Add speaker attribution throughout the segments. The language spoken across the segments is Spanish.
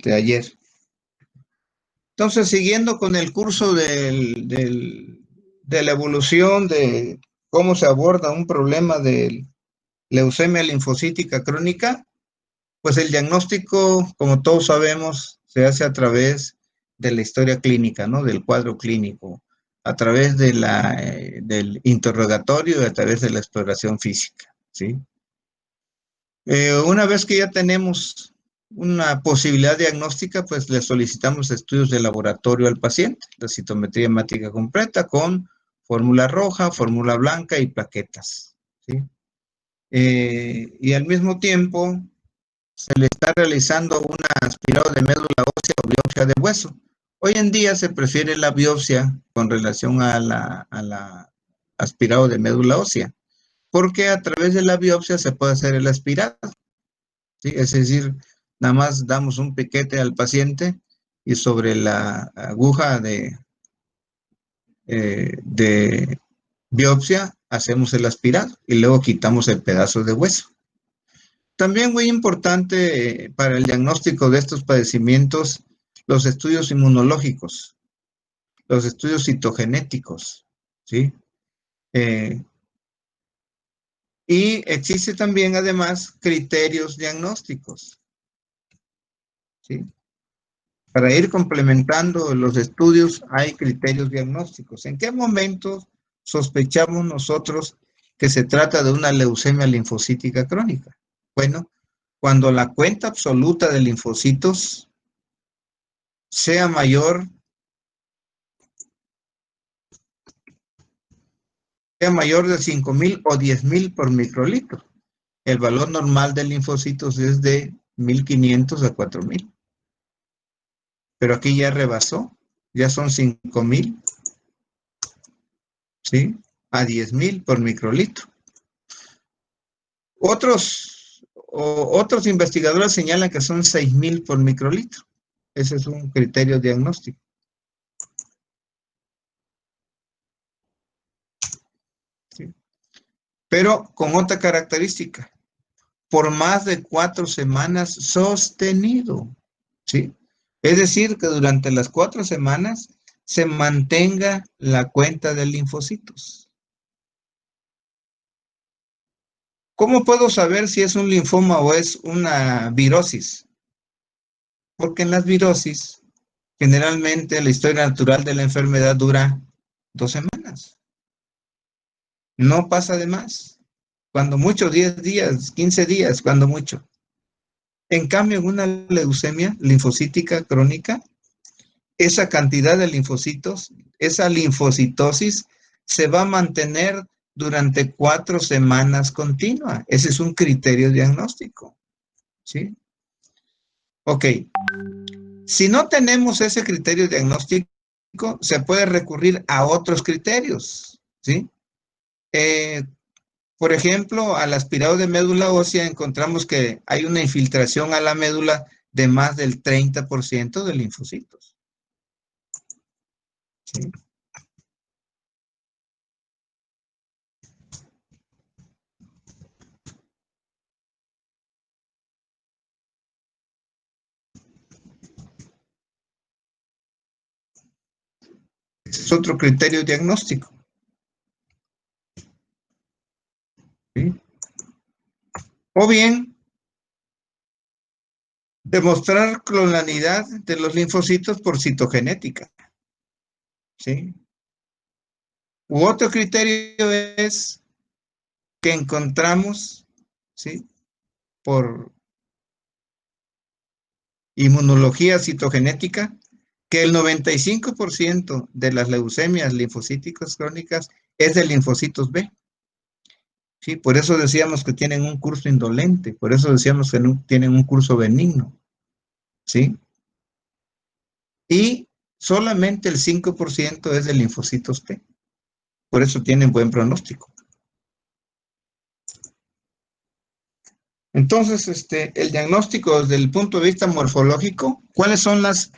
Speaker 1: de ayer. Entonces, siguiendo con el curso de la evolución de cómo se aborda un problema de leucemia linfocítica crónica, pues el diagnóstico, como todos sabemos, se hace a través de la historia clínica, ¿no? Del cuadro clínico, a través del interrogatorio y a través de la exploración física, ¿sí? Una vez que ya tenemos una posibilidad diagnóstica, pues le solicitamos estudios de laboratorio al paciente, la citometría hemática completa con fórmula roja, fórmula blanca y plaquetas, ¿sí? Y al mismo tiempo se le está realizando una aspirado de médula ósea o biopsia de hueso. Hoy en día se prefiere la biopsia con relación a la aspirado de médula ósea, porque a través de la biopsia se puede hacer el aspirado, ¿sí? Es decir, nada más damos un piquete al paciente y sobre la aguja de biopsia hacemos el aspirado y luego quitamos el pedazo de hueso. También muy importante para el diagnóstico de estos padecimientos, los estudios inmunológicos, los estudios citogenéticos, ¿sí? Y existe también, además, criterios diagnósticos, ¿sí? Para ir complementando los estudios hay criterios diagnósticos. ¿En qué momentos sospechamos nosotros que se trata de una leucemia linfocítica crónica? Bueno, cuando la cuenta absoluta de linfocitos sea mayor de 5,000 o 10,000 por microlitro. El valor normal de linfocitos es de 1,500 a 4,000. Pero aquí ya rebasó, ya son 5,000, ¿sí? A 10,000 por microlitro. Otros investigadores señalan que son 6,000 por microlitro. Ese es un criterio diagnóstico. ¿Sí? Pero con otra característica, por más de 4 semanas sostenido, ¿sí? Es decir, que durante las 4 semanas se mantenga la cuenta de linfocitos. ¿Cómo puedo saber si es un linfoma o es una virosis? Porque en las virosis, generalmente la historia natural de la enfermedad dura 2 semanas. No pasa de más. Cuando mucho, 10 días, 15 días, cuando mucho. En cambio, en una leucemia linfocítica crónica, esa cantidad de linfocitos, esa linfocitosis, se va a mantener durante 4 semanas continua. Ese es un criterio diagnóstico, ¿sí? Ok. Si no tenemos ese criterio diagnóstico, se puede recurrir a otros criterios, ¿sí? Por ejemplo, al aspirado de médula ósea encontramos que hay una infiltración a la médula de más del 30% de linfocitos, ¿sí? Ese es otro criterio diagnóstico, ¿sí? O bien, demostrar clonalidad de los linfocitos por citogenética, ¿sí? U otro criterio es que encontramos, ¿sí? Por inmunología citogenética, que el 95% de las leucemias linfocíticas crónicas es de linfocitos B. ¿Sí? Por eso decíamos que tienen un curso indolente, por eso decíamos que no tienen un curso benigno, ¿sí? Y solamente el 5% es de linfocitos T, por eso tienen buen pronóstico. Entonces, el diagnóstico desde el punto de vista morfológico, ¿cuáles son las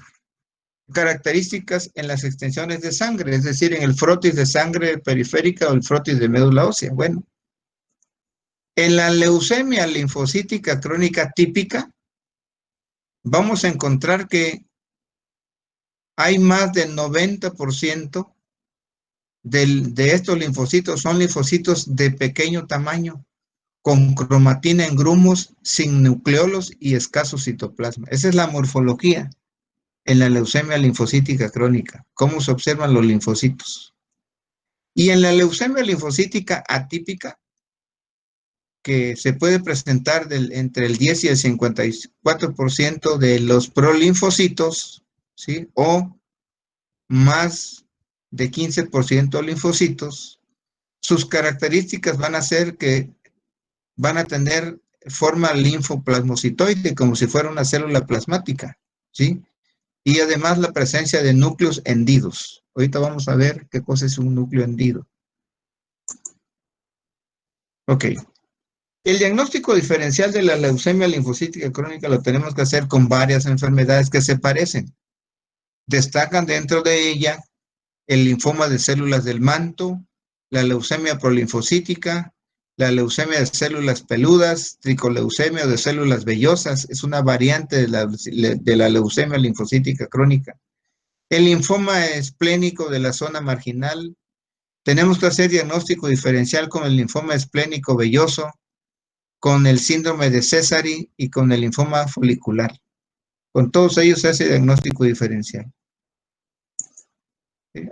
Speaker 1: características en las extensiones de sangre? Es decir, en el frotis de sangre periférica o el frotis de médula ósea. Bueno, en la leucemia linfocítica crónica típica, vamos a encontrar que hay más del 90% de estos linfocitos son linfocitos de pequeño tamaño, con cromatina en grumos, sin nucleolos y escaso citoplasma. Esa es la morfología en la leucemia linfocítica crónica, cómo se observan los linfocitos. Y en la leucemia linfocítica atípica, que se puede presentar entre el 10 y el 54% de los prolinfocitos, ¿sí? O más de 15% de linfocitos, sus características van a ser que van a tener forma linfoplasmocitoide, como si fuera una célula plasmática, ¿sí? Y además la presencia de núcleos hendidos. Ahorita vamos a ver qué cosa es un núcleo hendido. Ok. El diagnóstico diferencial de la leucemia linfocítica crónica lo tenemos que hacer con varias enfermedades que se parecen. Destacan dentro de ella el linfoma de células del manto, la leucemia prolinfocítica, la leucemia de células peludas, tricoleucemia de células vellosas, es una variante de la leucemia linfocítica crónica. El linfoma esplénico de la zona marginal, tenemos que hacer diagnóstico diferencial con el linfoma esplénico velloso, con el síndrome de Sézary y con el linfoma folicular. Con todos ellos se hace diagnóstico diferencial.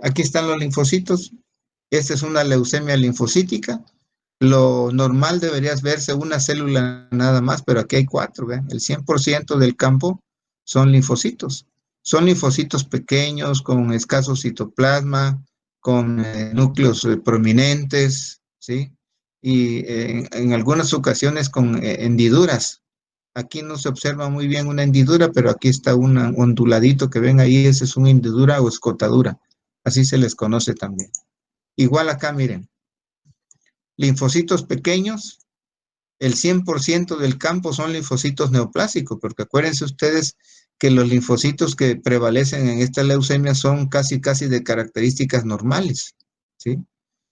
Speaker 1: Aquí están los linfocitos. Esta es una leucemia linfocítica. Lo normal deberías verse una célula nada más, pero aquí hay 4. ¿Ve? El 100% del campo son linfocitos. Son linfocitos pequeños, con escaso citoplasma, con núcleos prominentes, ¿sí? Y en algunas ocasiones con hendiduras. Aquí no se observa muy bien una hendidura, pero aquí está un onduladito que ven ahí, ese es una hendidura o escotadura. Así se les conoce también. Igual acá, miren, linfocitos pequeños, el 100% del campo son linfocitos neoplásicos, porque acuérdense ustedes que los linfocitos que prevalecen en esta leucemia son casi de características normales, ¿sí?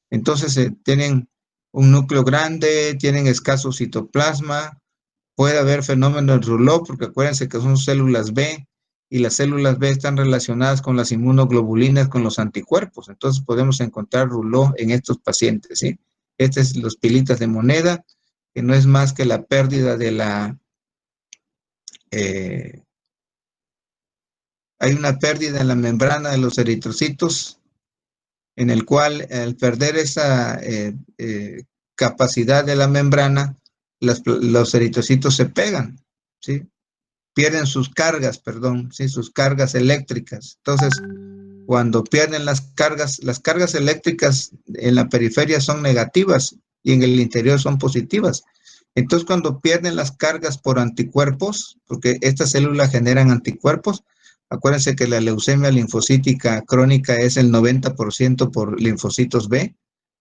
Speaker 1: Entonces tienen un núcleo grande, tienen escaso citoplasma, puede haber fenómeno de Rouleau, porque acuérdense que son células B, y las células B están relacionadas con las inmunoglobulinas, con los anticuerpos. Entonces podemos encontrar Rouleau en estos pacientes, ¿sí? Este es los pilitas de moneda, que no es más que la pérdida de eh, hay una pérdida en la membrana de los eritrocitos, en el cual al perder esa capacidad de la membrana, los eritrocitos se pegan, ¿sí? Pierden sus cargas, perdón, ¿sí? Sus cargas eléctricas. Entonces, cuando pierden las cargas eléctricas en la periferia son negativas y en el interior son positivas. Entonces, cuando pierden las cargas por anticuerpos, porque estas células generan anticuerpos, acuérdense que la leucemia linfocítica crónica es el 90% por linfocitos B,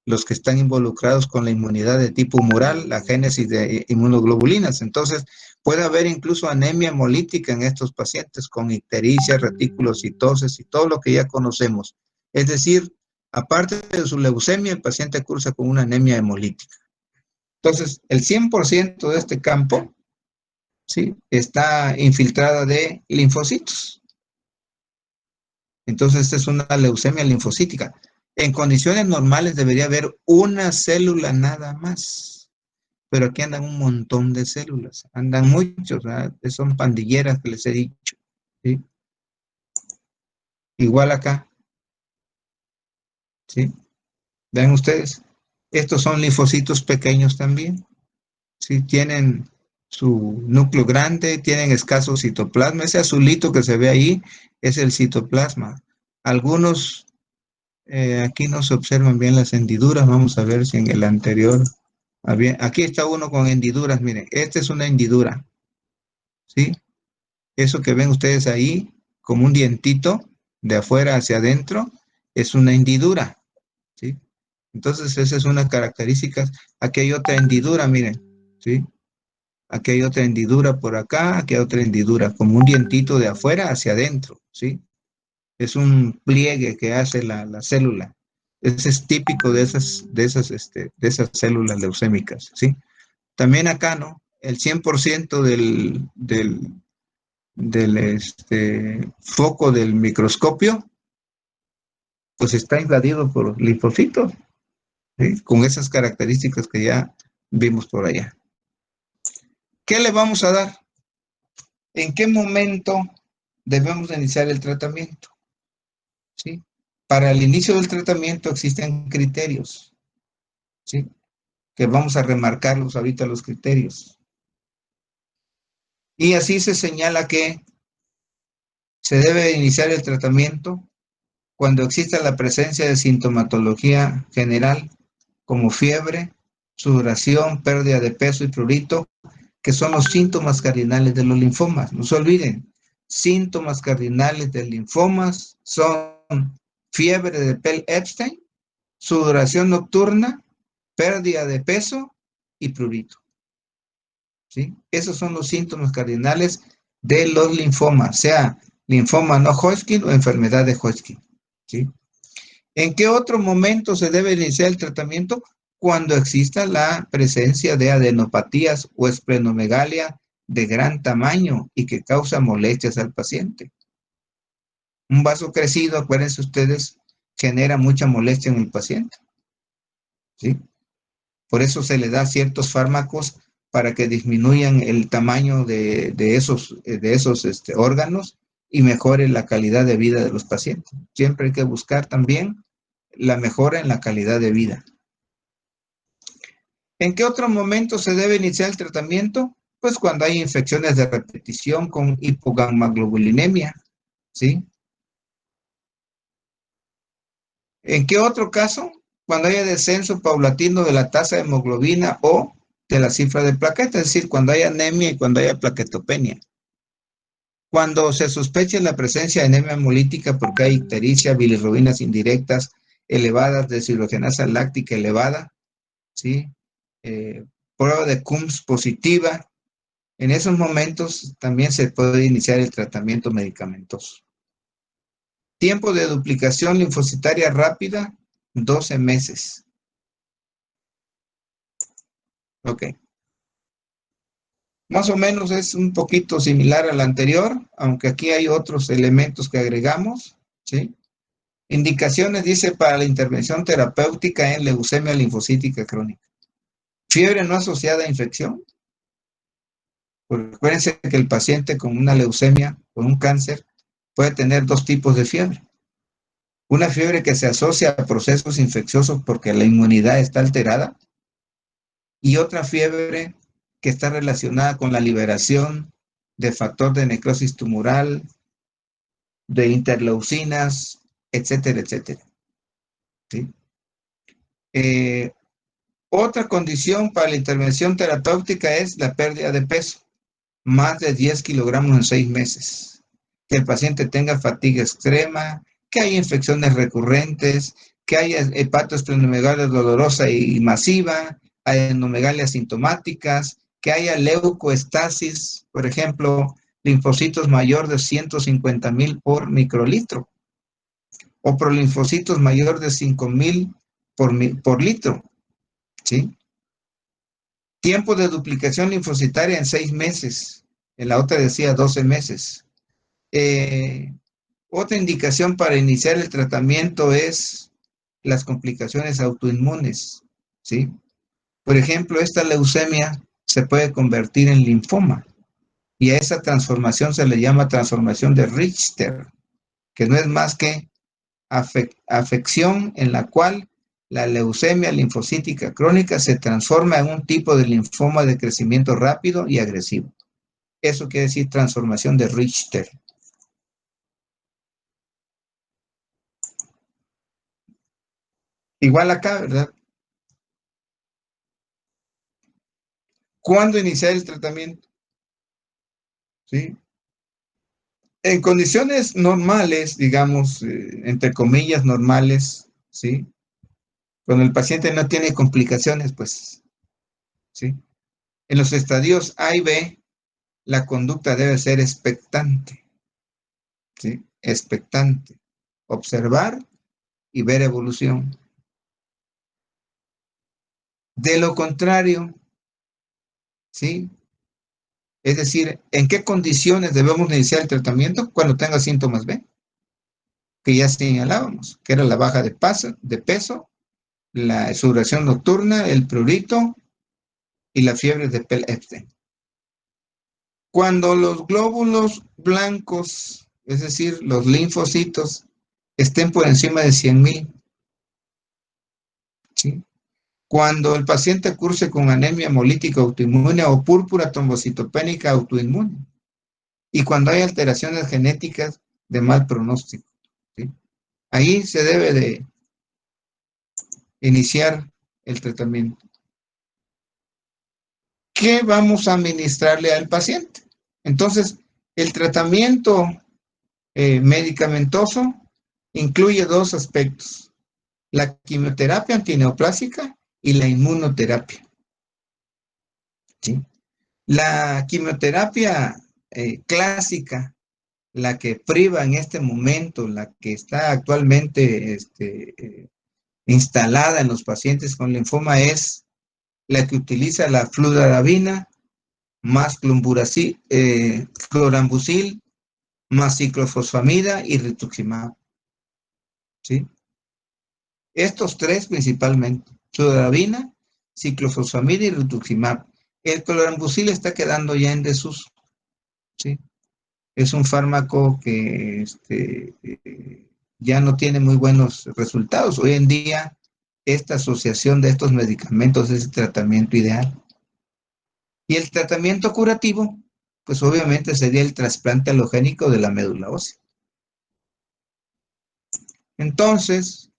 Speaker 1: los que están involucrados con la inmunidad de tipo humoral, la génesis de inmunoglobulinas. Entonces, puede haber incluso anemia hemolítica en estos pacientes con ictericia, reticulocitosis y todo lo que ya conocemos. Es decir, aparte de su leucemia, el paciente cursa con una anemia hemolítica. Entonces, el 100% de este campo, ¿sí? Está infiltrada de linfocitos. Entonces, esta es una leucemia linfocítica. En condiciones normales debería haber una célula nada más, pero aquí andan un montón de células, andan muchos, ¿verdad? Son pandilleras que les he dicho, ¿sí? Igual acá, ¿sí? Vean ustedes, estos son linfocitos pequeños también, ¿sí? Tienen su núcleo grande, tienen escaso citoplasma, ese azulito que se ve ahí es el citoplasma. Algunos, aquí no se observan bien las hendiduras, vamos a ver si en el anterior, aquí está uno con hendiduras, miren, esta es una hendidura, ¿sí? Eso que ven ustedes ahí, como un dientito de afuera hacia adentro, es una hendidura, ¿sí? Entonces, esa es una característica. Aquí hay otra hendidura, miren, ¿sí? Aquí hay otra hendidura por acá, aquí hay otra hendidura, como un dientito de afuera hacia adentro, ¿sí? Es un pliegue que hace la célula. Ese es típico de esas células leucémicas, ¿sí? También acá, ¿no? El 100% foco del microscopio, pues está invadido por linfocitos, ¿sí? Con esas características que ya vimos por allá. ¿Qué le vamos a dar? ¿En qué momento debemos iniciar el tratamiento? ¿Sí? Para el inicio del tratamiento existen criterios, ¿sí? Que vamos a remarcarlos ahorita los criterios. Y así se señala que se debe iniciar el tratamiento cuando exista la presencia de sintomatología general como fiebre, sudoración, pérdida de peso y prurito, que son los síntomas cardinales de los linfomas. No se olviden, síntomas cardinales de linfomas son fiebre de Pell-Epstein, sudoración nocturna, pérdida de peso y prurito. ¿Sí? Esos son los síntomas cardinales de los linfomas, sea linfoma no Hodgkin o enfermedad de Hodgkin. ¿Sí? ¿En qué otro momento se debe iniciar el tratamiento? Cuando exista la presencia de adenopatías o esplenomegalia de gran tamaño y que causa molestias al paciente. Un vaso crecido, acuérdense ustedes, genera mucha molestia en el paciente. ¿Sí? Por eso se le da ciertos fármacos para que disminuyan el tamaño de esos órganos y mejore la calidad de vida de los pacientes. Siempre hay que buscar también la mejora en la calidad de vida. ¿En qué otro momento se debe iniciar el tratamiento? Pues cuando hay infecciones de repetición con hipogammaglobulinemia, ¿sí? ¿En qué otro caso? Cuando haya descenso paulatino de la tasa de hemoglobina o de la cifra de plaquetas, es decir, cuando haya anemia y cuando haya plaquetopenia. Cuando se sospeche la presencia de anemia hemolítica porque hay ictericia, bilirrubinas indirectas elevadas, deshidrogenasa láctica elevada, ¿sí? Prueba de Coombs positiva. En esos momentos también se puede iniciar el tratamiento medicamentoso. Tiempo de duplicación linfocitaria rápida, 12 meses. Ok. Más o menos es un poquito similar al anterior, aunque aquí hay otros elementos que agregamos, ¿sí? Indicaciones, dice, para la intervención terapéutica en leucemia linfocítica crónica. Fiebre no asociada a infección. Porque acuérdense que el paciente con una leucemia, con un cáncer, puede tener dos tipos de fiebre. Una fiebre que se asocia a procesos infecciosos porque la inmunidad está alterada y otra fiebre que está relacionada con la liberación de factor de necrosis tumoral, de interleucinas, etcétera, etcétera. ¿Sí? Otra condición para la intervención terapéutica es la pérdida de peso, más de 10 kilogramos en 6 meses. Que el paciente tenga fatiga extrema, que haya infecciones recurrentes, que haya hepatoesplenomegalia dolorosa y masiva, adenomegalias sintomáticas, que haya leucoestasis, por ejemplo, linfocitos mayor de 150,000 por microlitro, o prolinfocitos mayor de 5,000 por litro, ¿sí? Tiempo de duplicación linfocitaria en 6 meses. En la otra decía 12 meses. Otra indicación para iniciar el tratamiento es las complicaciones autoinmunes, ¿sí? Por ejemplo, esta leucemia se puede convertir en linfoma y a esa transformación se le llama transformación de Richter, que no es más que afección en la cual la leucemia linfocítica crónica se transforma en un tipo de linfoma de crecimiento rápido y agresivo. Eso quiere decir transformación de Richter. Igual acá, ¿verdad? ¿Cuándo iniciar el tratamiento? ¿Sí? En condiciones normales, digamos, entre comillas normales, ¿sí? Cuando el paciente no tiene complicaciones, pues, ¿sí? En los estadios A y B, la conducta debe ser expectante, ¿sí? Expectante. Observar y ver evolución. De lo contrario, ¿sí? Es decir, ¿en qué condiciones debemos iniciar el tratamiento? Cuando tenga síntomas B, que ya señalábamos, que era la baja de peso, la sudoración nocturna, el prurito y la fiebre de Epstein. Cuando los glóbulos blancos, es decir, los linfocitos, estén por encima de 100,000, ¿sí? Cuando el paciente curse con anemia hemolítica autoinmune o púrpura trombocitopénica autoinmune, y cuando hay alteraciones genéticas de mal pronóstico, ¿sí? Ahí se debe de iniciar el tratamiento. ¿Qué vamos a administrarle al paciente? Entonces, el tratamiento medicamentoso incluye dos aspectos: la quimioterapia antineoplásica y la inmunoterapia, ¿sí? La quimioterapia clásica, la que priva en este momento, la que está actualmente instalada en los pacientes con linfoma, es la que utiliza la fludarabina más clorambucil más ciclofosfamida y rituximab, ¿sí? Estos tres principalmente: fludarabina, ciclofosfamida y rituximab. El clorambucil está quedando ya en desuso, ¿sí? Es un fármaco que ya no tiene muy buenos resultados. Hoy en día, esta asociación de estos medicamentos es el tratamiento ideal. Y el tratamiento curativo, pues obviamente sería el trasplante halogénico de la médula ósea. Entonces,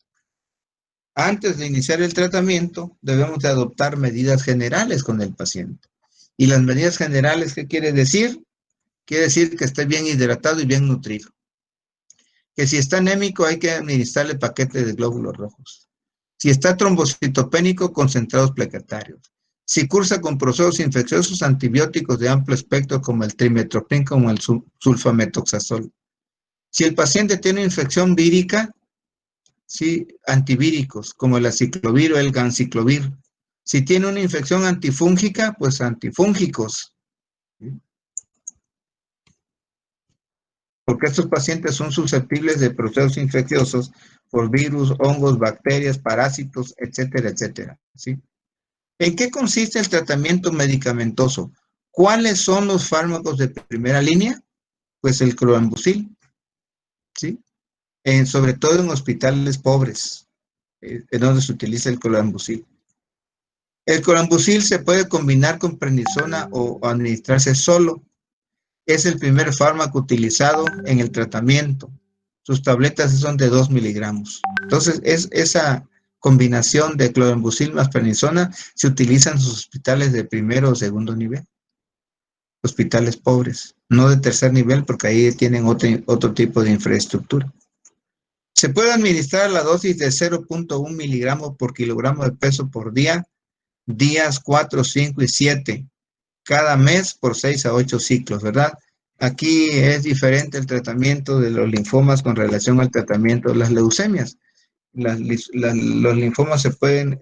Speaker 1: antes de iniciar el tratamiento, debemos de adoptar medidas generales con el paciente. ¿Y las medidas generales qué quiere decir? Quiere decir que esté bien hidratado y bien nutrido. Que si está anémico hay que administrarle paquetes de glóbulos rojos. Si está trombocitopénico, concentrados plaquetarios. Si cursa con procesos infecciosos, antibióticos de amplio espectro como el trimestoprim, como el sulfametoxazol. Si el paciente tiene infección vírica, ¿sí?, antivíricos como el aciclovir o el ganciclovir. Si tiene una infección antifúngica, pues antifúngicos, ¿sí?, porque estos pacientes son susceptibles de procesos infecciosos por virus, hongos, bacterias, parásitos, etcétera, etcétera, ¿sí? ¿En qué consiste el tratamiento medicamentoso? ¿Cuáles son los fármacos de primera línea? Pues el clorambucil, ¿sí? Sobre todo en hospitales pobres, en donde se utiliza el clorambucil. El clorambucil se puede combinar con prednisona o administrarse solo. Es el primer fármaco utilizado en el tratamiento. Sus tabletas son de 2 miligramos. Entonces, esa combinación de clorambucil más prednisona se utiliza en sus hospitales de primero o segundo nivel. Hospitales pobres, no de tercer nivel, porque ahí tienen otro tipo de infraestructura. Se puede administrar la dosis de 0.1 miligramos por kilogramo de peso por día, días 4, 5 y 7, cada mes por 6 a 8 ciclos, ¿verdad? Aquí es diferente el tratamiento de los linfomas con relación al tratamiento de las leucemias. Los linfomas se pueden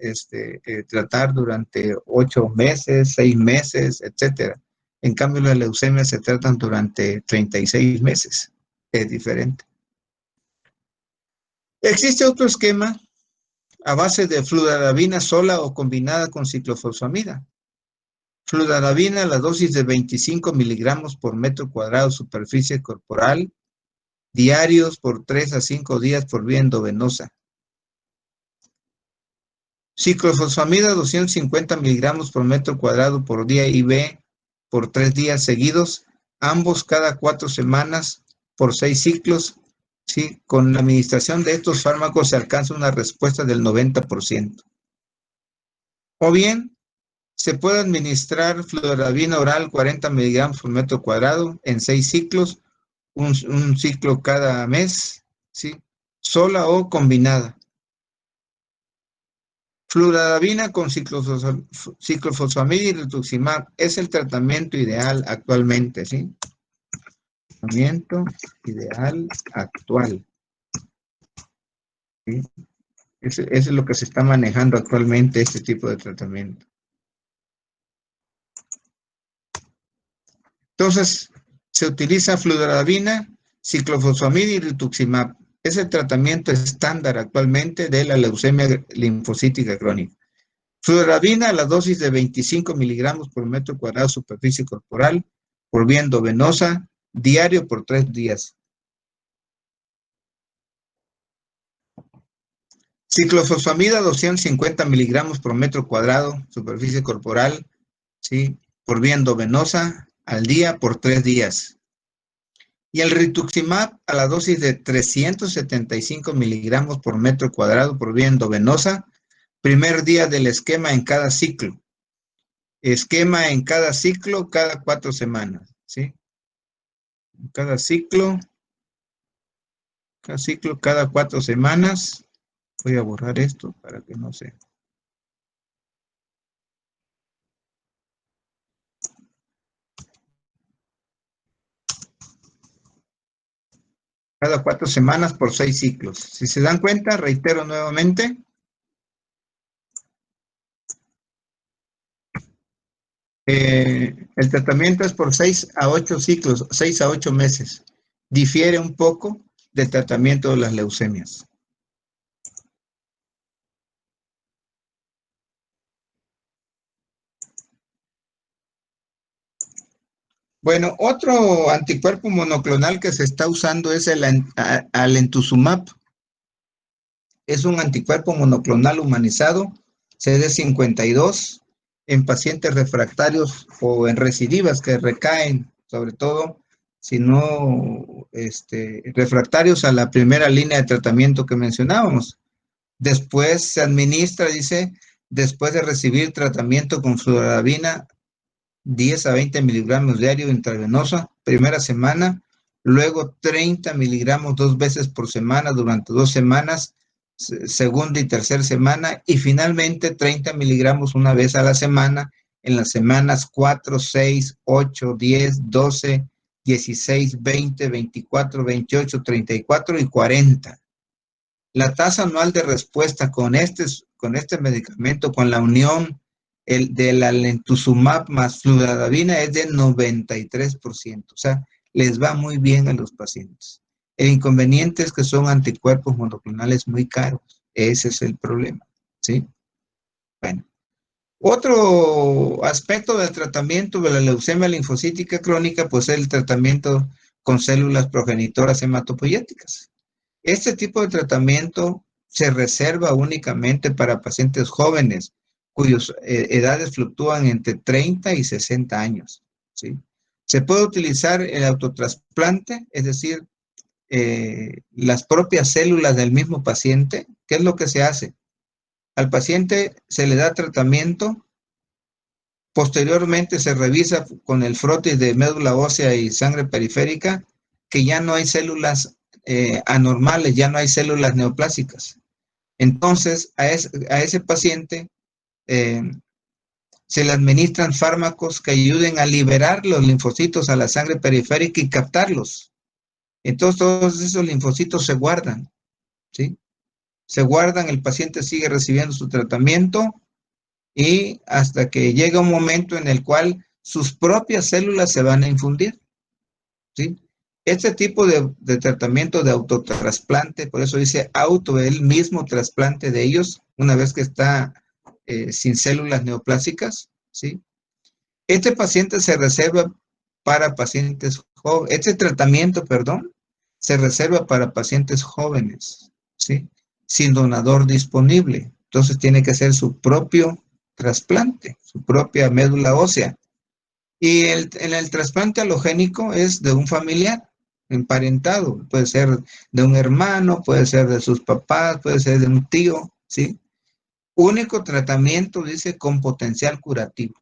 Speaker 1: tratar durante 8 meses, 6 meses, etcétera. En cambio, las leucemias se tratan durante 36 meses. Es diferente. Existe otro esquema a base de fludarabina sola o combinada con ciclofosfamida. Fludarabina, la dosis de 25 miligramos por metro cuadrado superficie corporal, diarios por 3 a 5 días por vía endovenosa. Ciclofosfamida, 250 miligramos por metro cuadrado por día IV por 3 días seguidos, ambos cada 4 semanas por 6 ciclos. Sí, con la administración de estos fármacos se alcanza una respuesta del 90%. O bien, se puede administrar fludarabina oral 40 miligramos por metro cuadrado en 6 ciclos, un ciclo cada mes, ¿sí?, sola o combinada. Fludarabina con ciclofosfamida y rituximab es el tratamiento ideal actualmente, ¿sí? Tratamiento ideal actual, ¿sí? Eso es lo que se está manejando actualmente, este tipo de tratamiento. Entonces, se utiliza fludarabina, ciclofosfamida y rituximab. Es el tratamiento estándar actualmente de la leucemia linfocítica crónica. Fludarabina a la dosis de 25 miligramos por metro cuadrado superficie corporal por vía endovenosa diario por 3 días. Ciclofosfamida 250 miligramos por metro cuadrado superficie corporal, ¿sí? Por vía endovenosa al día por 3 días. Y el rituximab a la dosis de 375 miligramos por metro cuadrado por vía endovenosa, primer día del esquema en cada ciclo. Esquema en cada ciclo, cada 4 semanas, ¿sí? Cada ciclo, cada 4 semanas. Voy a borrar esto para que no se... Cada 4 semanas por 6 ciclos. Si se dan cuenta, reitero nuevamente, el tratamiento es por 6 a 8 ciclos, 6 a 8 meses. Difiere un poco del tratamiento de las leucemias. Bueno, otro anticuerpo monoclonal que se está usando es el alemtuzumab. Es un anticuerpo monoclonal humanizado, CD52, en pacientes refractarios o en recidivas que recaen, sobre todo, si no refractarios a la primera línea de tratamiento que mencionábamos. Después se administra, dice, después de recibir tratamiento con fludarabina, 10 a 20 miligramos diario intravenosa, primera semana, luego 30 miligramos 2 veces por semana durante 2 semanas, segunda y tercera semana, y finalmente 30 miligramos una vez a la semana en las semanas 4, 6, 8, 10, 12, 16, 20, 24, 28, 34 y 40. La tasa anual de respuesta con este medicamento, con la unión del alemtuzumab más fludarabina, es de 93%. O sea, les va muy bien a los pacientes. El inconveniente es que son anticuerpos monoclonales muy caros. Ese es el problema, ¿sí? Bueno, otro aspecto del tratamiento de la leucemia linfocítica crónica, pues es el tratamiento con células progenitoras hematopoyéticas. Este tipo de tratamiento se reserva únicamente para pacientes jóvenes cuyas edades fluctúan entre 30 y 60 años, ¿sí? Se puede utilizar el autotrasplante, es decir, las propias células del mismo paciente. ¿Qué es lo que se hace? Al paciente se le da tratamiento, posteriormente se revisa con el frotis de médula ósea y sangre periférica que ya no hay células anormales, ya no hay células neoplásicas. Entonces, a ese paciente eh, se le administran fármacos que ayuden a liberar los linfocitos a la sangre periférica y captarlos. Entonces, todos esos linfocitos se guardan, ¿sí? Se guardan, el paciente sigue recibiendo su tratamiento y hasta que llega un momento en el cual sus propias células se van a infundir, ¿sí? Este tipo de tratamiento de autotrasplante, por eso dice el mismo trasplante de ellos, una vez que está sin células neoplásicas, ¿sí? Este paciente se reserva para pacientes jóvenes, este tratamiento, perdón, se reserva para pacientes jóvenes, ¿sí? Sin donador disponible. Entonces tiene que hacer su propio trasplante, su propia médula ósea. Y en el trasplante halogénico es de un familiar emparentado, puede ser de un hermano, puede ser de sus papás, puede ser de un tío, ¿sí? Único tratamiento, dice, con potencial curativo.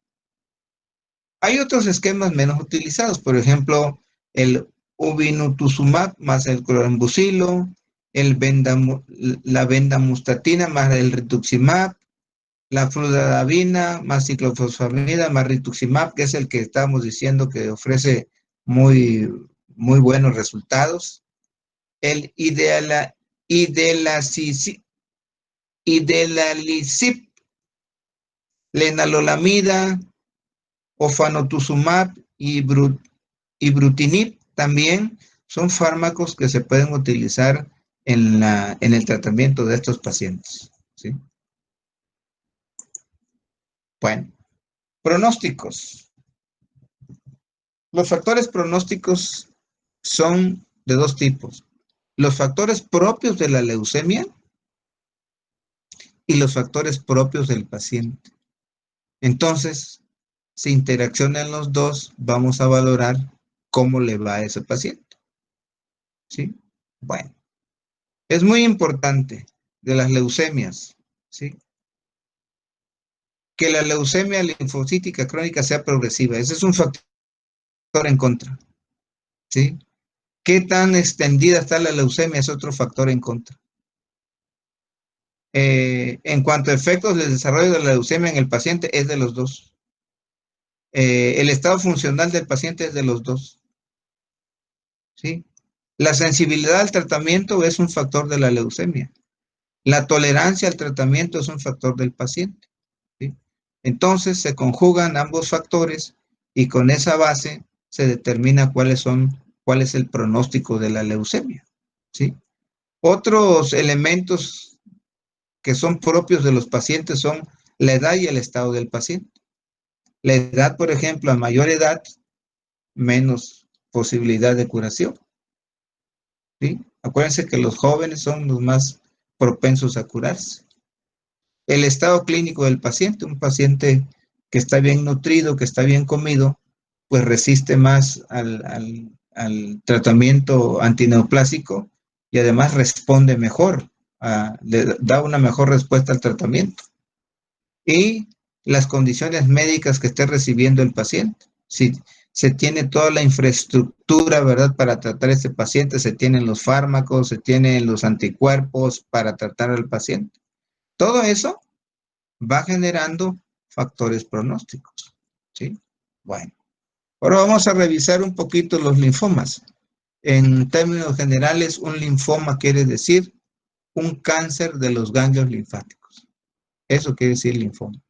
Speaker 1: Hay otros esquemas menos utilizados, por ejemplo, el obinutuzumab más el clorambucilo, la vendamustatina más el rituximab, la fludarabina más ciclofosfamida más rituximab, que es el que estábamos diciendo que ofrece muy, muy buenos resultados. El idelalisib, lenalolamida, ofanotuzumab y Ibrutinib también son fármacos que se pueden utilizar en el tratamiento de estos pacientes, ¿sí? Bueno, pronósticos. Los factores pronósticos son de dos tipos. Los factores propios de la leucemia y los factores propios del paciente. Entonces, si interaccionan los dos, vamos a valorar cómo le va a ese paciente, ¿sí? Bueno, es muy importante de las leucemias, ¿sí? Que la leucemia linfocítica crónica sea progresiva. Ese es un factor en contra, ¿sí? ¿Qué tan extendida está la leucemia? Es otro factor en contra. En cuanto a efectos del desarrollo de la leucemia en el paciente, es de los dos. El estado funcional del paciente es de los dos, ¿sí? La sensibilidad al tratamiento es un factor de la leucemia. La tolerancia al tratamiento es un factor del paciente, ¿sí? Entonces se conjugan ambos factores y con esa base se determina cuál es el pronóstico de la leucemia, ¿sí? Otros elementos que son propios de los pacientes son la edad y el estado del paciente. La edad, por ejemplo, a mayor edad, menos posibilidad de curación, ¿sí? Acuérdense que los jóvenes son los más propensos a curarse. El estado clínico del paciente, un paciente que está bien nutrido, que está bien comido, pues resiste más al tratamiento antineoplásico y además responde mejor, le da una mejor respuesta al tratamiento. Y las condiciones médicas que esté recibiendo el paciente. Si se tiene toda la infraestructura, ¿verdad?, para tratar a este paciente, se tienen los fármacos, se tienen los anticuerpos para tratar al paciente. Todo eso va generando factores pronósticos, ¿sí? Bueno, ahora vamos a revisar un poquito los linfomas. En términos generales, un linfoma quiere decir un cáncer de los ganglios linfáticos. Eso quiere decir linfoma.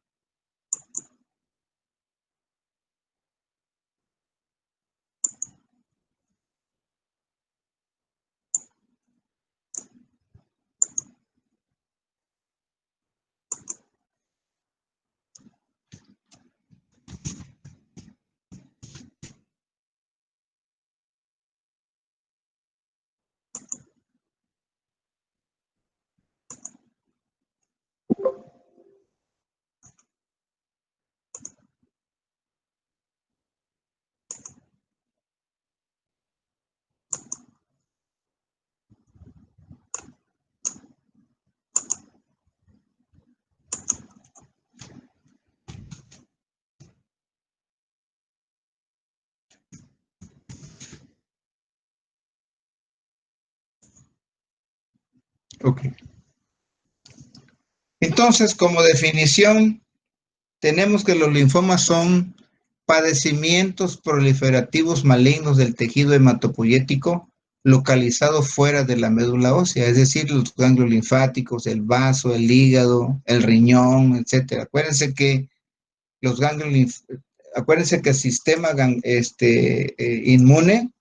Speaker 1: Ok. Entonces, como definición, tenemos que los linfomas son padecimientos proliferativos malignos del tejido hematopoyético localizado fuera de la médula ósea, es decir, los ganglios linfáticos, el vaso, el hígado, el riñón, etcétera. Los ganglios, acuérdense que el sistema inmune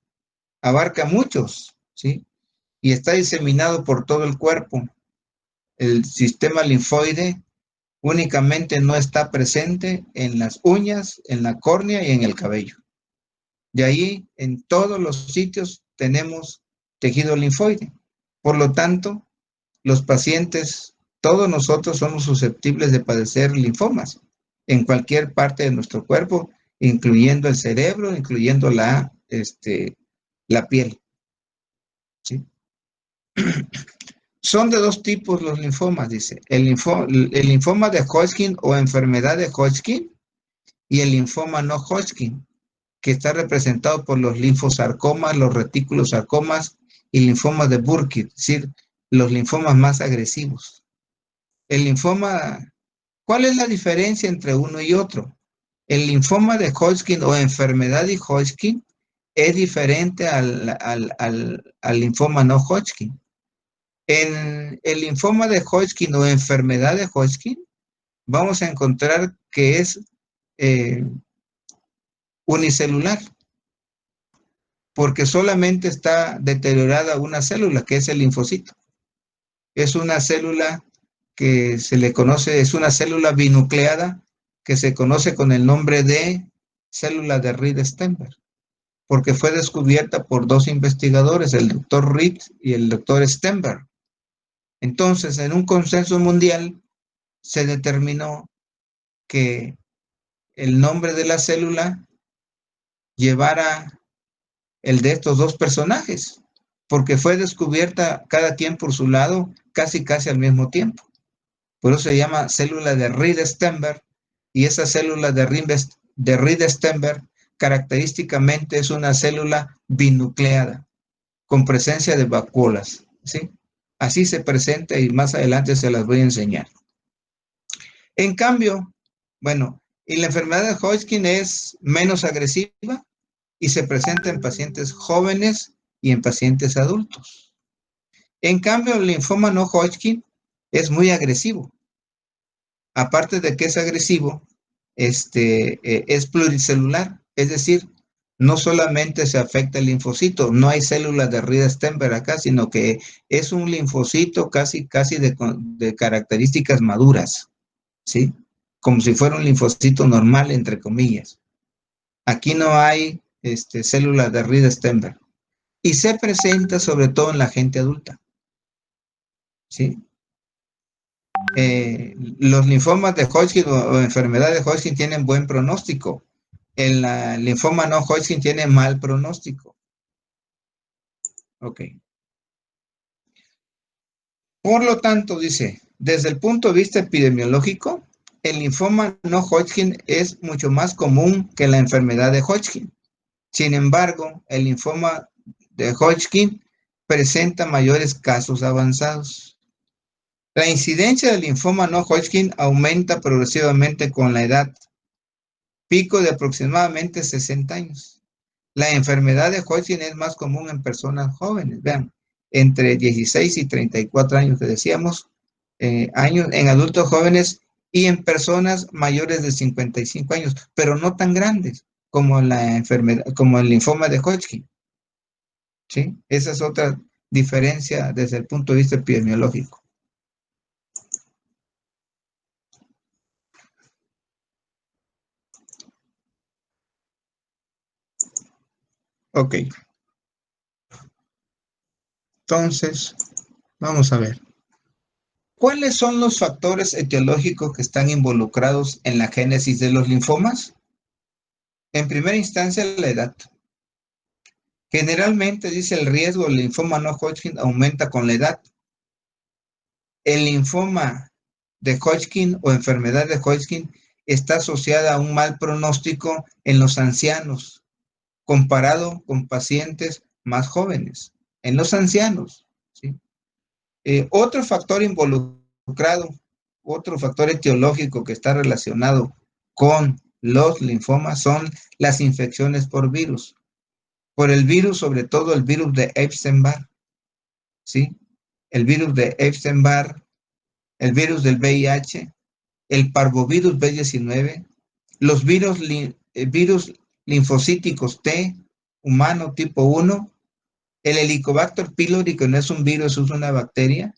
Speaker 1: abarca muchos, ¿sí? Y está diseminado por todo el cuerpo. El sistema linfoide únicamente no está presente en las uñas, en la córnea y en el cabello. De ahí, en todos los sitios tenemos tejido linfoide. Por lo tanto, los pacientes, todos nosotros somos susceptibles de padecer linfomas en cualquier parte de nuestro cuerpo, incluyendo el cerebro, incluyendo la piel, ¿sí? Son de dos tipos los linfomas, dice. El linfoma de Hodgkin o enfermedad de Hodgkin y el linfoma no Hodgkin, que está representado por los linfosarcomas, los reticulosarcomas y linfomas de Burkitt, es decir, los linfomas más agresivos. El linfoma, ¿cuál es la diferencia entre uno y otro? El linfoma de Hodgkin o enfermedad de Hodgkin es diferente al linfoma no Hodgkin. En el linfoma de Hodgkin o enfermedad de Hodgkin, vamos a encontrar que es unicelular. porque solamente está deteriorada una célula, que es el linfocito. Es una célula que se le conoce, es una célula binucleada que se conoce con el nombre de célula de Reed-Steinberg, porque fue descubierta por dos investigadores, el doctor Reed y el doctor Steinberg. Entonces, en un consenso mundial se determinó que el nombre de la célula llevara el de estos dos personajes, porque fue descubierta cada quien por su lado, casi al mismo tiempo. Por eso se llama célula de Reed-Steinberg, y esa célula de Reed-Steinberg característicamente es una célula binucleada, con presencia de vacuolas, ¿sí? Así se presenta y más adelante se las voy a enseñar. En cambio, bueno, y la enfermedad de Hodgkin es menos agresiva y se presenta en pacientes jóvenes y en pacientes adultos. En cambio, el linfoma no Hodgkin es muy agresivo. Aparte de que es agresivo, es pluricelular, es decir, no solamente se afecta el linfocito, no hay células de Reed-Steinberg acá, sino que es un linfocito casi de características maduras, ¿sí? Como si fuera un linfocito normal, entre comillas. Aquí no hay células de Reed-Steinberg. Y se presenta sobre todo en la gente adulta, ¿sí? Los linfomas de Hodgkin o enfermedad de Hodgkin tienen buen pronóstico. El linfoma no Hodgkin tiene mal pronóstico. Ok. Por lo tanto, dice, desde el punto de vista epidemiológico, el linfoma no Hodgkin es mucho más común que la enfermedad de Hodgkin. Sin embargo, el linfoma de Hodgkin presenta mayores casos avanzados. La incidencia del linfoma no Hodgkin aumenta progresivamente con la edad, pico de aproximadamente 60 años. La enfermedad de Hodgkin es más común en personas jóvenes, vean, entre 16 y 34 años que decíamos, años en adultos jóvenes y en personas mayores de 55 años, pero no tan grandes como la enfermedad, como el linfoma de Hodgkin, ¿sí? Esa es otra diferencia desde el punto de vista epidemiológico. Ok, entonces, vamos a ver. ¿Cuáles son los factores etiológicos que están involucrados en la génesis de los linfomas? En primera instancia, la edad. Generalmente, dice, el riesgo del linfoma no Hodgkin aumenta con la edad. El linfoma de Hodgkin o enfermedad de Hodgkin está asociada a un mal pronóstico en los ancianos, comparado con pacientes más jóvenes. En los ancianos, ¿sí? Otro factor involucrado, otro factor etiológico que está relacionado con los linfomas son las infecciones por virus. Por el virus, sobre todo el virus de Epstein-Barr, ¿sí? El virus de Epstein-Barr, el virus del VIH, el parvovirus B19, los virus linfocíticos T, humano tipo 1, el Helicobacter pylori, que no es un virus, es una bacteria,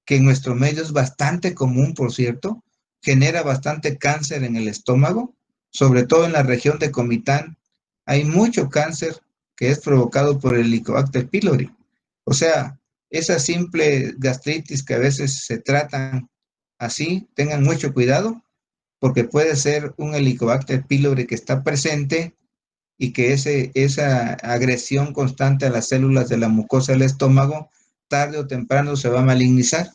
Speaker 1: que en nuestro medio es bastante común, por cierto, genera bastante cáncer en el estómago, sobre todo en la región de Comitán. Hay mucho cáncer que es provocado por el Helicobacter pylori. O sea, esa simple gastritis que a veces se tratan así, tengan mucho cuidado, porque puede ser un Helicobacter pylori que está presente y que esa agresión constante a las células de la mucosa del estómago, tarde o temprano se va a malignizar,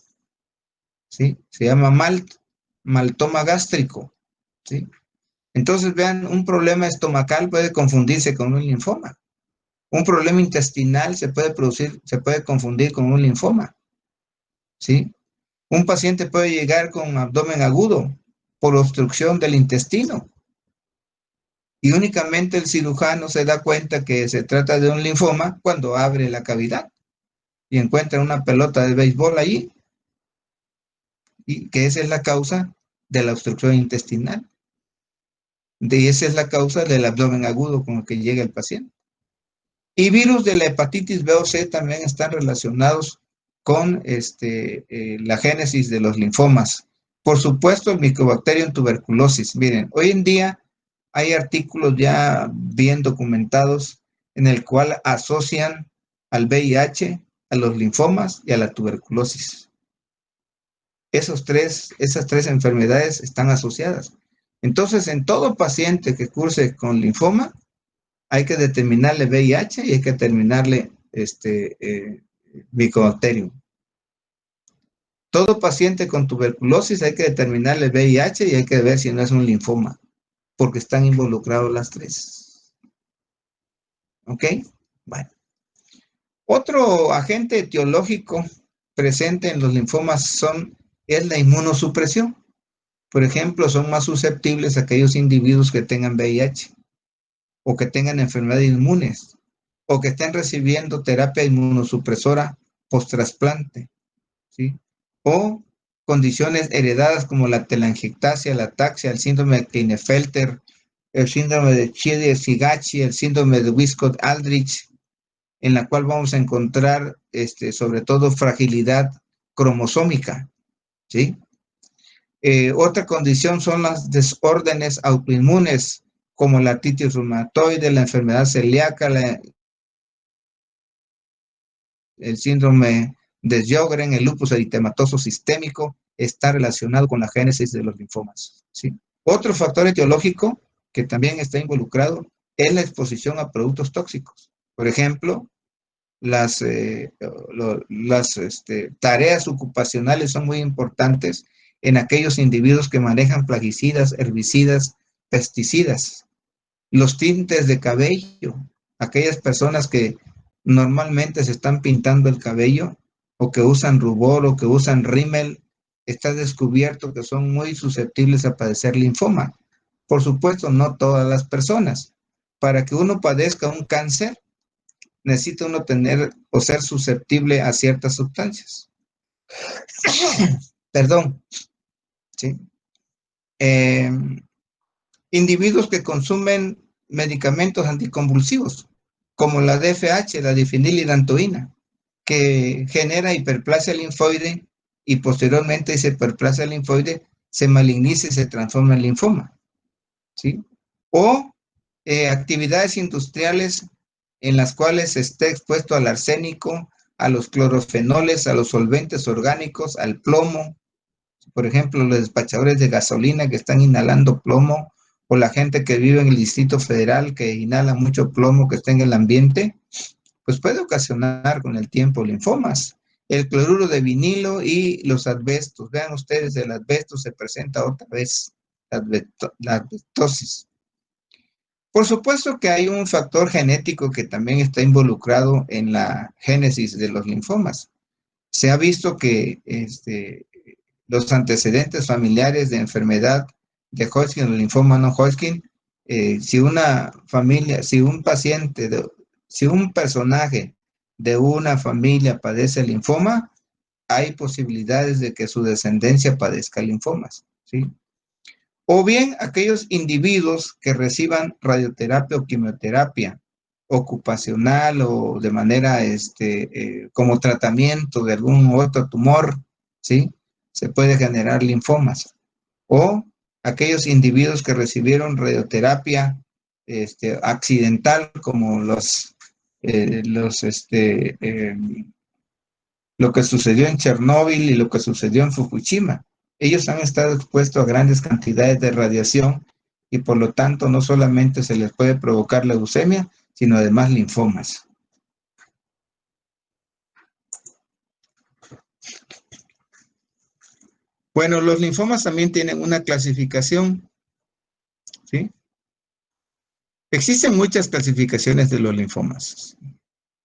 Speaker 1: ¿sí? Se llama maltoma gástrico, ¿sí? Entonces, vean, un problema estomacal puede confundirse con un linfoma. Un problema intestinal se puede confundir con un linfoma, ¿sí? Un paciente puede llegar con abdomen agudo por obstrucción del intestino, y únicamente el cirujano se da cuenta que se trata de un linfoma cuando abre la cavidad y encuentra una pelota de béisbol allí, y que esa es la causa de la obstrucción intestinal. Y esa es la causa del abdomen agudo con el que llega el paciente. Y virus de la hepatitis B o C también están relacionados con la génesis de los linfomas. Por supuesto, el Mycobacterium tuberculosis. Miren, hoy en día hay artículos ya bien documentados en el cual asocian al VIH, a los linfomas y a la tuberculosis. Esas tres enfermedades están asociadas. Entonces, en todo paciente que curse con linfoma, hay que determinarle VIH y hay que determinarle Mycobacterium. Todo paciente con tuberculosis hay que determinarle VIH y hay que ver si no es un linfoma, porque están involucrados las tres. ¿Ok? Bueno. Otro agente etiológico presente en los linfomas es la inmunosupresión. Por ejemplo, son más susceptibles aquellos individuos que tengan VIH o que tengan enfermedades inmunes o que estén recibiendo terapia inmunosupresora post-trasplante, ¿sí? O condiciones heredadas como la telangiectasia, la ataxia, el síndrome de Klinefelter, el síndrome de Chiari-Higachi, el síndrome de Wiskott-Aldrich, en la cual vamos a encontrar sobre todo fragilidad cromosómica, ¿sí? Otra condición son las desórdenes autoinmunes, como la artritis reumatoide, la enfermedad celíaca, el síndrome de Sjögren, el lupus eritematoso sistémico, está relacionado con la génesis de los linfomas, ¿sí? Otro factor etiológico que también está involucrado es la exposición a productos tóxicos. Por ejemplo, las tareas ocupacionales son muy importantes en aquellos individuos que manejan plaguicidas, herbicidas, pesticidas. Los tintes de cabello, aquellas personas que normalmente se están pintando el cabello o que usan rubor o que usan rímel, está descubierto que son muy susceptibles a padecer linfoma. Por supuesto, no todas las personas. Para que uno padezca un cáncer, necesita uno tener o ser susceptible a ciertas sustancias. Perdón, ¿sí? Individuos que consumen medicamentos anticonvulsivos, como la DFH, la difenilidantoína, que genera hiperplasia linfoide y posteriormente esa hiperplasia linfoide se maligniza y se transforma en linfoma, ¿sí? O actividades industriales en las cuales se esté expuesto al arsénico, a los clorofenoles, a los solventes orgánicos, al plomo, por ejemplo, los despachadores de gasolina que están inhalando plomo, o la gente que vive en el Distrito Federal que inhala mucho plomo que está en el ambiente, pues puede ocasionar con el tiempo linfomas. El cloruro de vinilo y los asbestos. Vean ustedes, el asbesto se presenta otra vez, la asbestosis. Por supuesto que hay un factor genético que también está involucrado en la génesis de los linfomas. Se ha visto que los antecedentes familiares de enfermedad de Hodgkin o linfoma no Hodgkin, si una familia, si un paciente, si un personaje de una familia padece linfoma, hay posibilidades de que su descendencia padezca linfomas, ¿sí? O bien aquellos individuos que reciban radioterapia o quimioterapia ocupacional o de manera como tratamiento de algún otro tumor, ¿sí? Se puede generar linfomas. O aquellos individuos que recibieron radioterapia accidental, como lo que sucedió en Chernóbil y lo que sucedió en Fukushima. Ellos han estado expuestos a grandes cantidades de radiación y por lo tanto no solamente se les puede provocar leucemia, sino además linfomas. Bueno, los linfomas también tienen una clasificación, ¿sí? Existen muchas clasificaciones de los linfomas,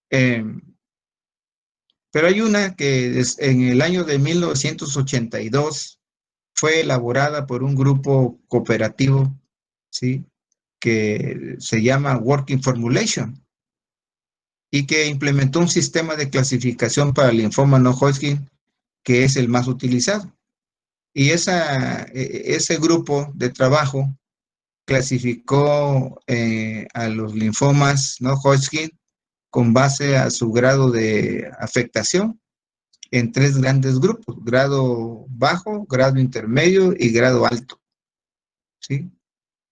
Speaker 1: pero hay una que en el año de 1982 fue elaborada por un grupo cooperativo, ¿sí? Que se llama Working Formulation y que implementó un sistema de clasificación para el linfoma no Hodgkin que es el más utilizado. Y ese grupo de trabajo clasificó a los linfomas no Hodgkin con base a su grado de afectación en tres grandes grupos: grado bajo, grado intermedio y grado alto, ¿sí?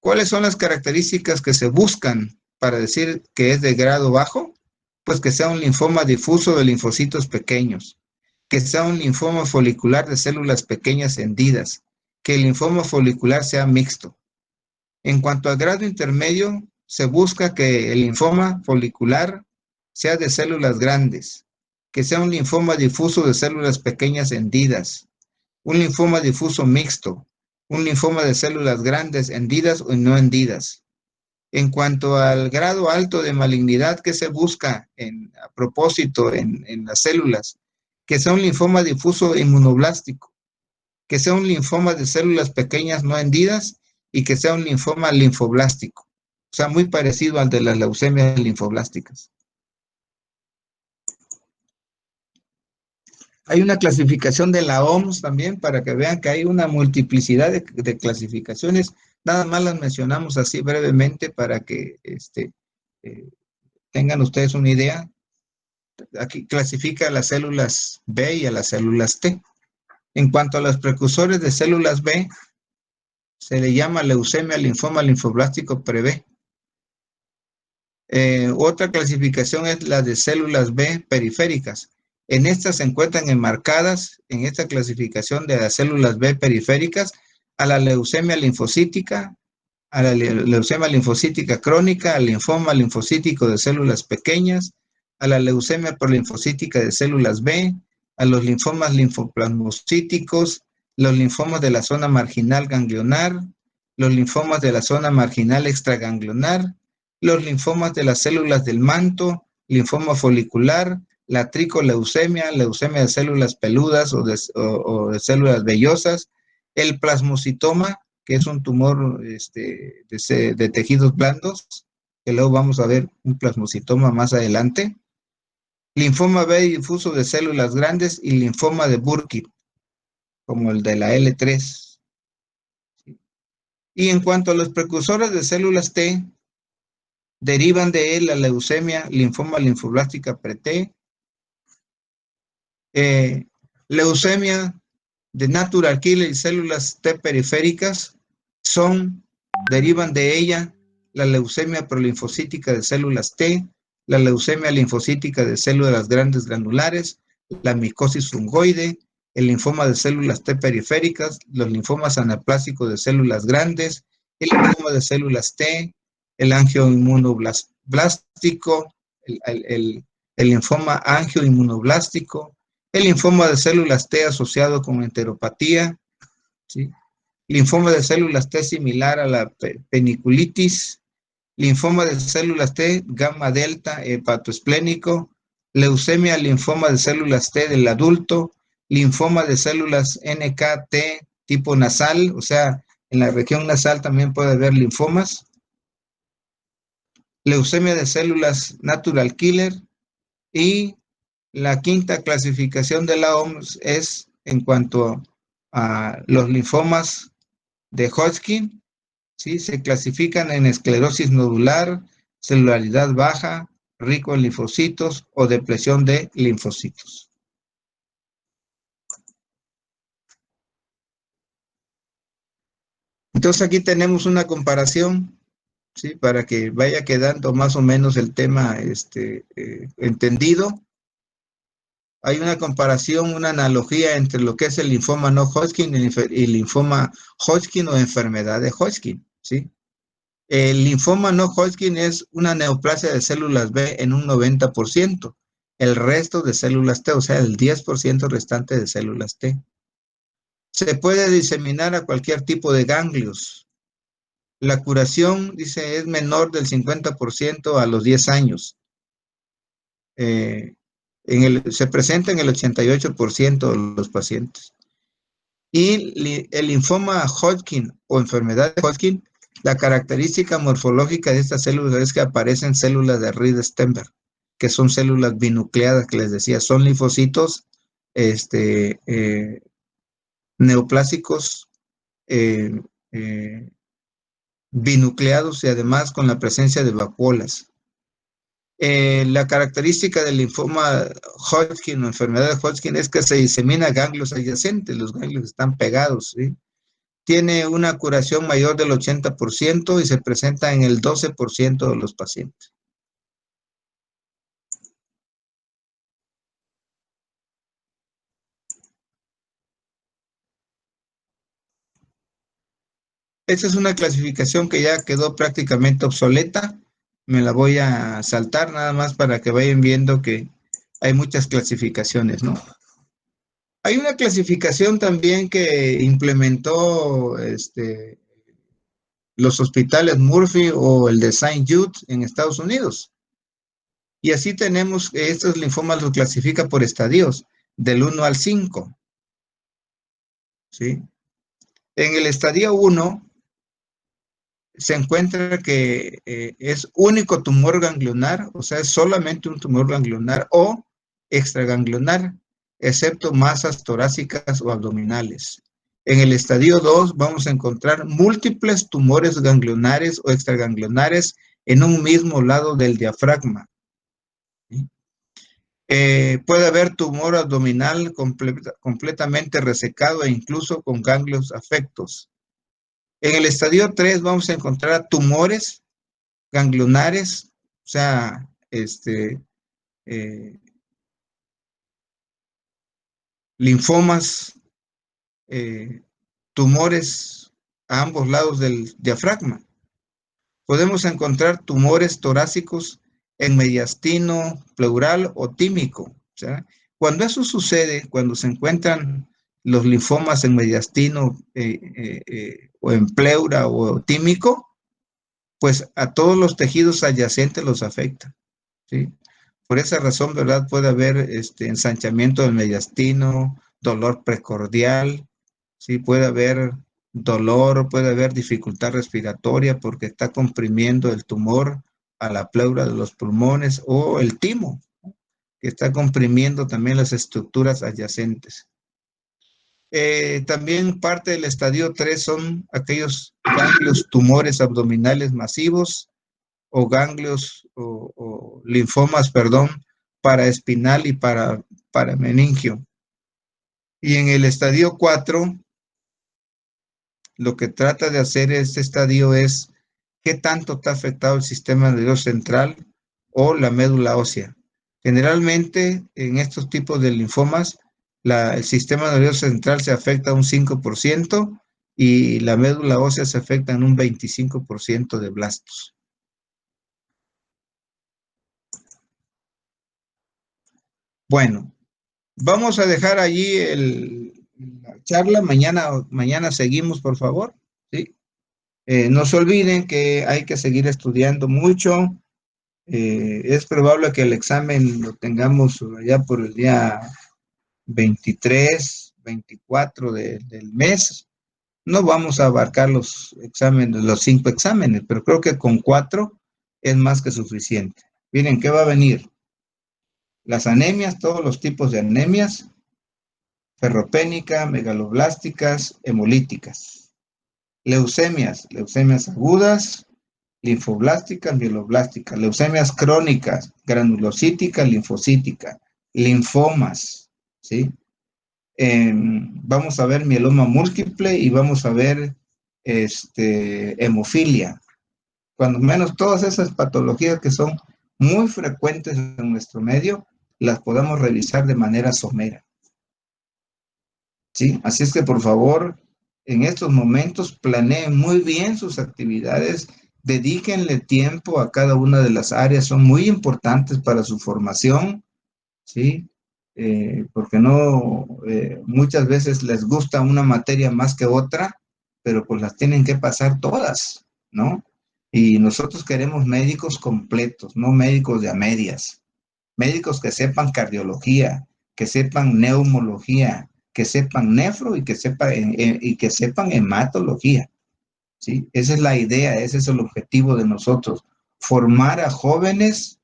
Speaker 1: ¿Cuáles son las características que se buscan para decir que es de grado bajo? Pues que sea un linfoma difuso de linfocitos pequeños, que sea un linfoma folicular de células pequeñas hendidas, que el linfoma folicular sea mixto. En cuanto al grado intermedio, se busca que el linfoma folicular sea de células grandes, que sea un linfoma difuso de células pequeñas hendidas, un linfoma difuso mixto, un linfoma de células grandes hendidas o no hendidas. En cuanto al grado alto de malignidad que se busca a propósito en las células, que sea un linfoma difuso inmunoblástico, que sea un linfoma de células pequeñas no hendidas y que sea un linfoma linfoblástico. O sea, muy parecido al de las leucemias linfoblásticas. Hay una clasificación de la OMS también para que vean que hay una multiplicidad de clasificaciones. Nada más las mencionamos así brevemente para que eh, tengan ustedes una idea. Aquí clasifica a las células B y a las células T. En cuanto a los precursores de células B, se le llama leucemia, linfoma linfoblástico pre-B. Otra clasificación es la de células B periféricas. En estas se encuentran enmarcadas en esta clasificación de las células B periféricas a la leucemia linfocítica, a la leucemia linfocítica crónica, al linfoma linfocítico de células pequeñas, a la leucemia prolinfocítica de células B, a los linfomas linfoplasmocíticos, los linfomas de la zona marginal ganglionar, los linfomas de la zona marginal extraganglionar, los linfomas de las células del manto, linfoma folicular, la tricoleucemia, leucemia de células peludas o de células vellosas, el plasmocitoma, que es un tumor de tejidos blandos, que luego vamos a ver un plasmocitoma más adelante, linfoma B difuso de células grandes y linfoma de Burkitt, como el de la L3. Y en cuanto a los precursores de células T, derivan de él la leucemia, linfoma linfoblástica pre-T, leucemia de natural killer y células T periféricas derivan de ella la leucemia prolinfocítica de células T, la leucemia linfocítica de células grandes granulares, la micosis fungoide, el linfoma de células T periféricas, los linfomas anaplásicos de células grandes, el linfoma de células T, el angioinmunoblástico, el linfoma angioinmunoblástico, el linfoma de células T asociado con enteropatía, ¿sí? Linfoma de células T similar a la peniculitis, linfoma de células T gamma delta hepatoesplénico, leucemia linfoma de células T del adulto, linfoma de células NKT tipo nasal, o sea, en la región nasal también puede haber linfomas, leucemia de células natural killer, y la quinta clasificación de la OMS es en cuanto a los linfomas de Hodgkin, ¿sí? Se clasifican en esclerosis nodular, celularidad baja, rico en linfocitos o depresión de linfocitos. Entonces aquí tenemos una comparación, ¿sí? Para que vaya quedando más o menos el tema entendido. Hay una comparación, una analogía entre lo que es el linfoma no Hodgkin y linfoma Hodgkin o enfermedad de Hodgkin, ¿sí? El linfoma no Hodgkin es una neoplasia de células B en un 90%, el resto de células T, o sea, el 10% restante de células T. Se puede diseminar a cualquier tipo de ganglios. La curación, dice, es menor del 50% a los 10 años. Se presenta en el 88% de los pacientes. Y el linfoma Hodgkin o enfermedad de Hodgkin, la característica morfológica de estas células es que aparecen células de Reed-Sternberg, que son células binucleadas, que les decía, son linfocitos neoplásicos eh, eh, binucleados y además con la presencia de vacuolas. La característica del linfoma Hodgkin o enfermedad de Hodgkin es que se disemina ganglios adyacentes, los ganglios están pegados, ¿sí? Tiene una curación mayor del 80% y se presenta en el 12% de los pacientes. Esa es una clasificación que ya quedó prácticamente obsoleta. Me la voy a saltar nada más para que vayan viendo que hay muchas clasificaciones, ¿no? Hay una clasificación también que implementó los hospitales Murphy o el de Saint Jude en Estados Unidos. Y así tenemos, estos linfomas los clasifica por estadios, del 1 al 5, ¿sí? En el estadio 1 se encuentra que es único tumor ganglionar, o sea, es solamente un tumor ganglionar o extraganglionar, excepto masas torácicas o abdominales. En el estadio 2 vamos a encontrar múltiples tumores ganglionares o extraganglionares en un mismo lado del diafragma, ¿sí? Puede haber tumor abdominal completamente resecado e incluso con ganglios afectos. En el estadio 3 vamos a encontrar tumores ganglionares, o sea, eh, linfomas, eh, tumores a ambos lados del diafragma. Podemos encontrar tumores torácicos en mediastino, pleural o tímico. O sea, cuando eso sucede, cuando se encuentran los linfomas en mediastino o en pleura o tímico, pues a todos los tejidos adyacentes los afecta, ¿sí? Por esa razón, ¿verdad? Puede haber ensanchamiento del mediastino, dolor precordial, ¿sí? Puede haber dolor, puede haber dificultad respiratoria porque está comprimiendo el tumor a la pleura de los pulmones o el timo, que está comprimiendo también las estructuras adyacentes. También parte del estadio 3 son aquellos ganglios tumores abdominales masivos o ganglios o linfomas, perdón, paraespinal y para meningio. Y en el estadio 4, lo que trata de hacer este estadio es qué tanto está afectado el sistema nervioso central o la médula ósea. Generalmente, en estos tipos de linfomas, el sistema nervioso central se afecta un 5% y la médula ósea se afecta en un 25% de blastos. Bueno, vamos a dejar allí la charla. Mañana seguimos, por favor. ¿Sí? No se olviden que hay que seguir estudiando mucho. Es probable que el examen lo tengamos ya por el día 23, 24 del mes. No vamos a abarcar los exámenes, los 5 exámenes, pero creo que con 4 es más que suficiente. Miren, ¿qué va a venir? Las anemias, todos los tipos de anemias, ferropénica, megaloblásticas, hemolíticas. Leucemias agudas, linfoblásticas, mieloblásticas, leucemias crónicas, granulocítica, linfocítica, linfomas, ¿sí? Vamos a ver mieloma múltiple y vamos a ver hemofilia. Cuando menos todas esas patologías que son muy frecuentes en nuestro medio, las podamos revisar de manera somera. ¿Sí? Así es que por favor, en estos momentos planeen muy bien sus actividades, dedíquenle tiempo a cada una de las áreas, son muy importantes para su formación, ¿sí? Porque no, muchas veces les gusta una materia más que otra, pero pues las tienen que pasar todas, ¿no? Y nosotros queremos médicos completos, no médicos de a medias. Médicos que sepan cardiología, que sepan neumología, que sepan nefro y que sepan hematología, ¿sí? Esa es la idea, ese es el objetivo de nosotros, formar a jóvenes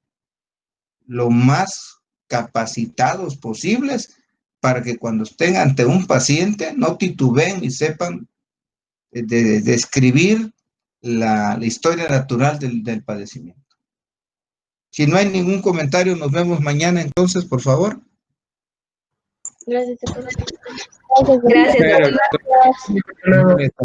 Speaker 1: lo más capacitados posibles para que cuando estén ante un paciente no titubeen y sepan describir la historia natural del padecimiento. Si no hay ningún comentario, nos vemos mañana entonces, por favor.
Speaker 2: Gracias.
Speaker 3: Gracias,
Speaker 1: Pero,
Speaker 3: doctor.
Speaker 2: Gracias.
Speaker 1: entonces,